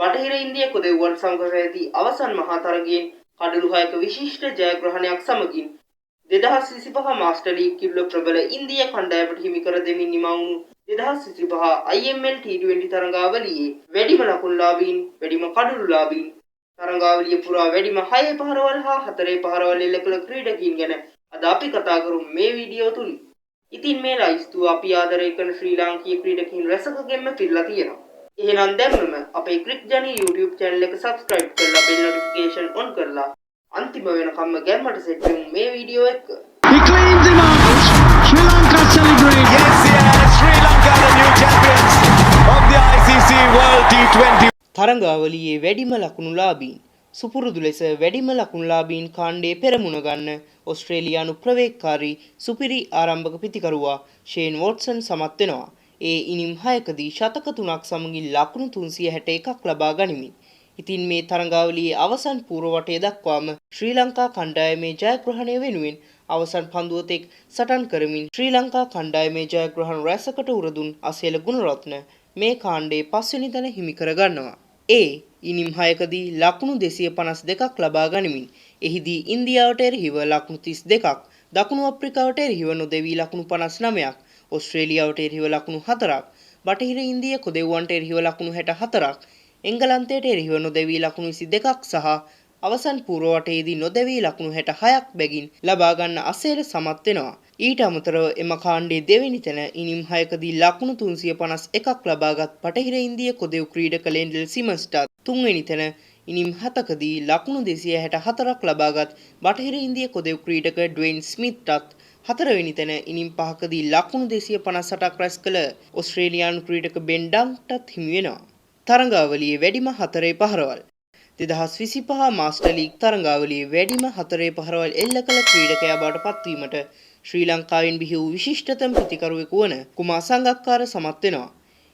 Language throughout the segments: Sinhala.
බටහිර ඉන්දිය කොදෙව්වන් සමග පැවති අවසන් මහා තරගයෙන් කඩලු 6ක විශිෂ්ට ජයග්‍රහණයක් සමගින් 2025 මාස්ටර් ලීග් කිරුළ ප්‍රබල ඉන්දිය කණ්ඩායමට හිමි කර දෙමින් නිමා වුණු 2025 IML T20 තරගාවලියේ වැඩිම ලකුණුලාභීන් වැඩිම කඩලුලාභීන් තරගාවලිය පුරා වැඩිම 6 පහරවල් හා 4 පහරවල් එල්ල කළ ක්‍රීඩකයින් ගැන අද අපි කතා කරමු මේ වීඩියෝ තුලින්. ඉතින් මේ ලයිස්තුව අපි ආදරය කරන ශ්‍රී ලාංකීය ක්‍රීඩකයින් රැසකගෙන්ම පිරලා තියෙනවා. එහෙනම් දැන්ම අපේ ක්‍රික් ජනි YouTube channel එක subscribe කරලා bell notification on කරලා අන්තිම වෙනකම්ම ගැම්මට සෙට් වෙමු මේ වීඩියෝ එක. He cleans him out. Sri Lanka celebrate. Yes, Sri Lanka the new champions of the ICC World T20. තරගාවලියේ වැඩිම ලකුණුලාභීන් සුපුරුදු ලෙස වැඩිම ලකුණුලාභීන් කාණ්ඩයේ පෙරමුණ ගන්න ඕස්ට්‍රේලියානු ප්‍රවේගකාරී සුපිරි ආරම්භක පිතිකරුවා ෂේන් වොට්සන් සමත් වෙනවා. ඒ ඉනිම් 6කදී ශතක 3ක් සමගින් ලකුණු 361ක් ලබා ගනිමින්. ඉතින් මේ තරගාවලියේ අවසන් පූර්ව වටය දක්වාම ශ්‍රී ලංකා කණ්ඩායමේ ජයග්‍රහණය වෙනුවෙන් අවසන් පන්දුව තෙක් සටන් කරමින් ශ්‍රී ලංකා කණ්ඩායමේ ජයග්‍රහණ රැසකට උරදුන් අසේල ගුණරත්න මේ කාණ්ඩයේ 5 වෙනි තැන හිමි කර ගන්නවා. ඒ ඉනිම් 6කදී ලකුණු 252ක් ලබා ගනිමින් එහිදී ඉන්දියාවට එරෙහිව ලකුණු 32ක්, දකුණු අප්‍රිකාවට එරෙහිව නොදෙවී ලකුණු 59ක්, ඕස්ට්‍රේලියාවට එරෙහිව ලකුණු 4ක්, බටහිර ඉන්දිය කොදෙව්වන්ට එරෙහිව ලකුණු 64ක්, එංගලන්තයට එරෙහිව නොදෙවී ලකුණු 22ක් සහ අවසන් පූර්ව වටයේදී නොදෙවී ලකුණු 66ක් බැගින් ලබා ගන්න අසේල සමත් වෙනවා. ඊට අමතරව එම කාණ්ඩයේ දෙවෙනි තැන ඉනිම් 6කදී ලකුණු 351ක් ලබාගත් බටහිර ඉන්දිය කොදෙව් ක්‍රීඩක ලෙන්ඩල් සිමන්ස්ටත් තුන්වෙනි තැන ඉනිම් 7කදී ලකුණු 264ක් ලබාගත් බටහිර ඉන්දිය කොදෙව් ක්‍රීඩක ඩ්වෙයින් ස්මිත්ටත් හතරවෙනි තැන ඉනිම් 5කදී ලකුණු 258ක් රැස් කළ ඕස්ට්‍රේලියානු ක්‍රීඩක බෙන් ඩන්ට්ටත් හිමි වෙනවා. තරගාවලියේ වැඩිම 4 පහරවල් 2025 මාස්ටර් ලීග් තරගාවලියේ වැඩිම 4 පහරවල් එල්ල කළ ක්‍රීඩකයා බවට පත්වීමට ශ්‍රී ලංකාවෙන් බිහි වූ විශිෂ්ටතම පිතිකරුවෙකු වන කුමාර් සංගක්කාර සමත් වෙනවා.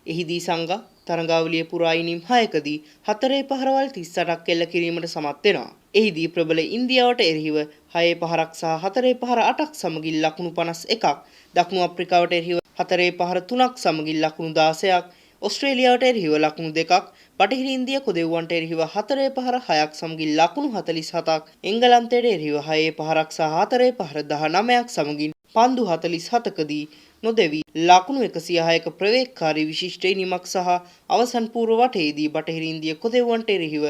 එහිදී සංග තරගාවලිය පුරා ඉනිම් 6කදී 4 පහරවල් 38ක් එල්ල කිරීමට සමත් වෙනවා. එහිදී ප්‍රබල ඉන්දියාවට එරෙහිව 6 පහරක් සහ 4 පහර 8ක් සමගින් ලකුණු 51ක්, දකුණු අප්‍රිකාවට එරෙහිව 4 පහර 3ක් සමගින් ලකුණු 16ක්, ඕස්ට්‍රේලියාවට එරෙහිව ලකුණු 2ක්, බටහිර ඉන්දිය කොදෙව්වන්ට එරෙහිව 4 පහර 6ක් සමගින් ලකුණු 47ක්, එංගලන්තයට එරෙහිව 6 පහරක් සහ 4 පහර 19ක් සමගින් පන්දු 47කදී නොදෙවී ලකුණු 106ක ප්‍රවේගකාරී විශිෂ්ට ඉනිමක් සහ අවසන් පූර්ව වටයේදී බටහිර ඉන්දිය කොදෙව්වන්ට එරෙහිව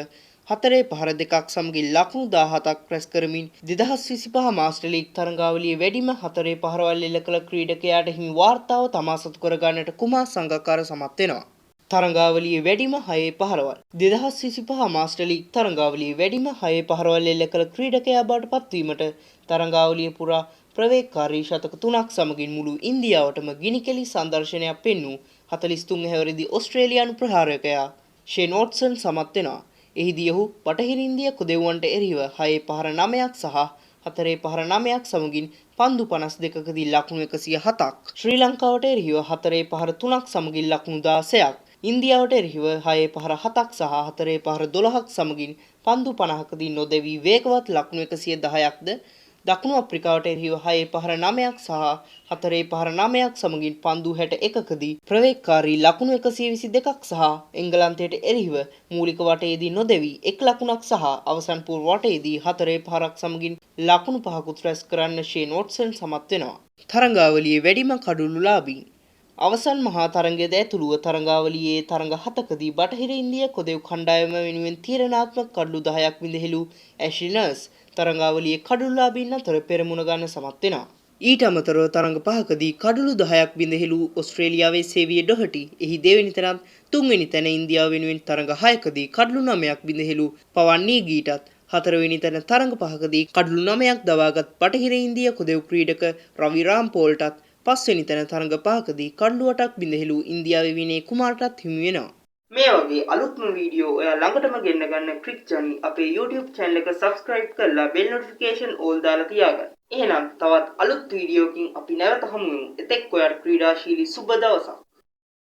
4 පහර 2ක් සමගින් ලකුණු 17ක් රැස් කරමින් 2025 මාස්ටර් ලීග් තරගාවලියේ වැඩිම 4 පහරවල් එල්ල කළ ක්‍රීඩකයාට හිමි වාර්තාව තමා සතු කර ගන්නට කුමාර් සංගක්කාර සමත් වෙනවා. තරගාවලියේ වැඩිම 6 පහරවල් 2025 මාස්ටර් ලීග් තරගාවලියේ වැඩිම 6 පහරවල් එල්ල කළ ක්‍රීඩකයා බවට පත්වීමට තරගාවලිය පුරා ප්‍රවේගකාරී ශතක 3ක් සමගින් මුළු ඉන්දියාවටම ගිනිකෙලි සංදර්ශනයක් පෙන්වූ 43 හැවිරිදි ඕස්ට්‍රේලියානු ප්‍රහාරකයා ෂේන් වොට්සන් සමත් වෙනවා. එහිදී ඔහු බටහිර ඉන්දිය කොදෙව්වන්ට එරෙහිව 6 පහර 9ක් සහ 4 පහර 9ක් සමගින් පන්දු 52කදී ලකුණු 107ක්, ශ්‍රී ලංකාවට එරෙහිව 4 පහර 3ක් සමගින් ලකුණු 16ක්, ඉන්දියාවට එරෙහිව 6 පහර 7ක් සහ 4 පහර 12ක් සමගින් පන්දු 50කදී නොදෙවී වේගවත් ලකුණු 110ක්ද, දකුණු අප්‍රිකාවට එරෙහිව 6 පහර 9ක් සහ 4 පහර 9ක් සමගින් පන්දු 61කදී ප්‍රවේගකාරී ලකුණු 122ක් සහ එංගලන්තයට එරෙහිව මූලික වටයේදී නොදෙවී 1 ලකුණක් සහ අවසන් පූර්ව වටයේදී 4 පහරක් සමගින් ලකුණු 5කුත් රැස් කරන්න ෂේන් වොට්සන් සමත් වෙනවා. තරගාවලියේ වැඩිම කඩලුලාභීන් අවසන් මහා තරගයේද ඇතුළුව තරගාවලියේ තරග 7කදී බටහිර ඉන්දිය කොදෙව් කණ්ඩායම වෙනුවෙන් තීරණාත්මක කඩලු 10ක් විඳහෙළු ඇෂ්ලි නර්ස් තරගාවලියේ කඩලුලාභීන් අතර පෙරමුණ ගන්න සමත් වෙනවා. ඊට අමතරව තරග 5කදී කඩලු 10ක් විඳහෙළු ඕස්ට්‍රේලියාවේ සේවිය ඩොහටි එහි දෙවෙනි තැනත්, තුන්වෙනි තැන ඉන්දියාව වෙනුවෙන් තරග 6කදී කඩලු 9ක් විඳහෙළු පවන් නීගීටත්, හතරවෙනි තැන තරග 5කදී කඩලු 9ක් දවාගත් බටහිර ඉන්දිය කොදෙව් ක්‍රීඩක රවි රාම්පෝල්ටත්, පස්වෙනි තැන තරග 5කදී කඩලු 8ක් විඳහෙළු ඉන්දියාවේ විනය කුමාරටත් හිමි වෙනවා. මේ වගේ අලුත්ම වීඩියෝ ඔයා ළඟටම ගෙන්න ගන්න ක්‍රික් ජනි අපේ YouTube channel එක subscribe කරලා bell notification all දාලා තියාගන්න. එහෙනම් තවත් අලුත් වීඩියෝකින් අපි නැවත හමු වෙමු. එතෙක් ඔයාට ක්‍රීඩාශීලී සුබ දවසක්.